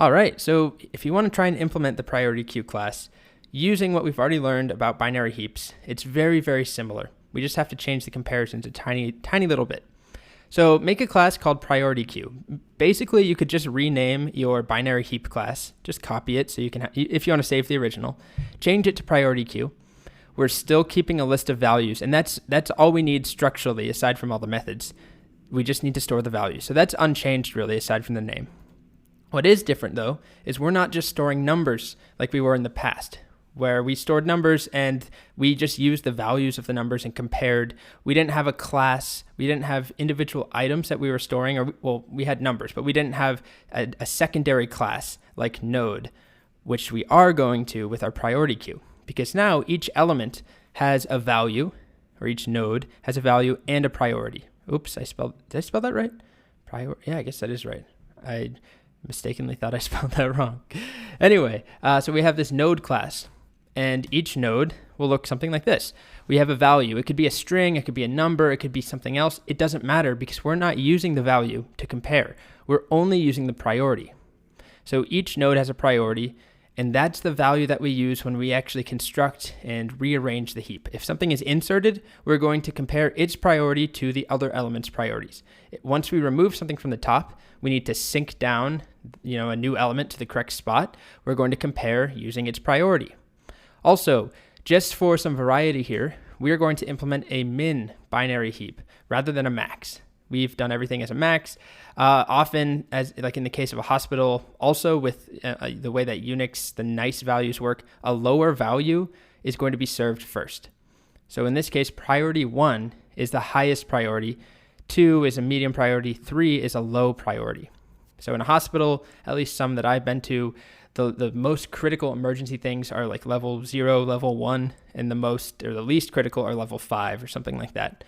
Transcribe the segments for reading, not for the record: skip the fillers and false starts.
All right, so if you want to try and implement the priority queue class using what we've already learned about binary heaps, it's very, very similar. We just have to change the comparisons a tiny little bit. So make a class called priority queue. Basically, you could just rename your binary heap class, just copy it so you can, if you want to save the original, change it to priority queue. We're still keeping a list of values, and that's all we need structurally aside from all the methods. We just need to store the values. So that's unchanged really aside from the name. What is different though is we're not just storing numbers like we were in the past, where we stored numbers and we just used the values of the numbers and compared. We didn't have a class, we didn't have individual items that we were storing, or well, we had numbers, but we didn't have a secondary class like node, which we are going to with our priority queue, because now each element has a value, or each node has a value and a priority. Oops, did I spell that right? Yeah, I guess that is right. I mistakenly thought I spelled that wrong. Anyway, so we have this node class, and each node will look something like this. We have a value. It could be a string, it could be a number, it could be something else. It doesn't matter because we're not using the value to compare. We're only using the priority. So each node has a priority, and that's the value that we use when we actually construct and rearrange the heap. If something is inserted, we're going to compare its priority to the other element's priorities. Once we remove something from the top, we need to sync down, a new element to the correct spot. We're going to compare using its priority. Also, just for some variety here, we are going to implement a min binary heap rather than a max. We've done everything as a max. Often, as like in the case of a hospital, also with the way that Unix, the nice values work, a lower value is going to be served first. So in this case, priority 1 is the highest priority, 2 is a medium priority, 3 is a low priority. So in a hospital, at least some that I've been to, the most critical emergency things are like level 0, level 1, and the least critical are level 5 or something like that.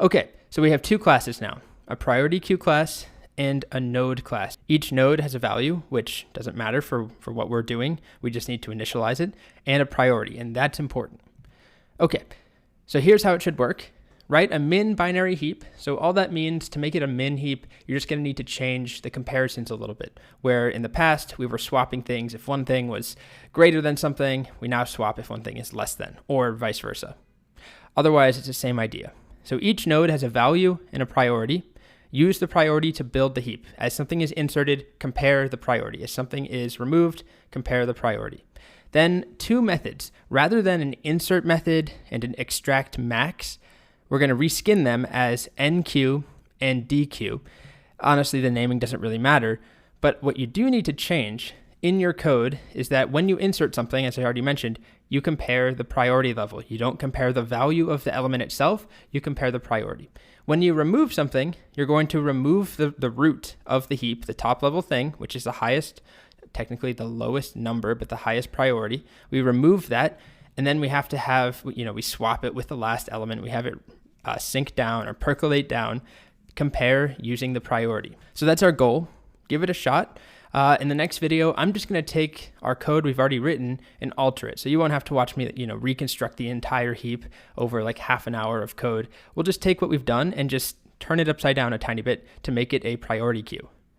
Okay, so we have two classes now, a priority queue class and a node class. Each node has a value, which doesn't matter for what we're doing. We just need to initialize it, and a priority, and that's important. Okay, so here's how it should work. Write a min binary heap. So all that means, to make it a min heap, you're just going to need to change the comparisons a little bit. Where in the past, we were swapping things. If one thing was greater than something, we now swap if one thing is less than, or vice versa. Otherwise, it's the same idea. So each node has a value and a priority. Use the priority to build the heap. As something is inserted, compare the priority. As something is removed, compare the priority. Then two methods. Rather than an insert method and an extract max, we're going to reskin them as NQ and DQ. Honestly, the naming doesn't really matter, but what you do need to change in your code is that when you insert something, as I already mentioned, you compare the priority level. You don't compare the value of the element itself, you compare the priority. When you remove something, you're going to remove the root of the heap, the top level thing, which is the highest, technically the lowest number, but the highest priority. We remove that, and then we have to have, we swap it with the last element. We have it sync down or percolate down, compare using the priority. So that's our goal. Give it a shot. In the next video, I'm just going to take our code we've already written and alter it. So you won't have to watch me, reconstruct the entire heap over like half an hour of code. We'll just take what we've done and just turn it upside down a tiny bit to make it a priority queue.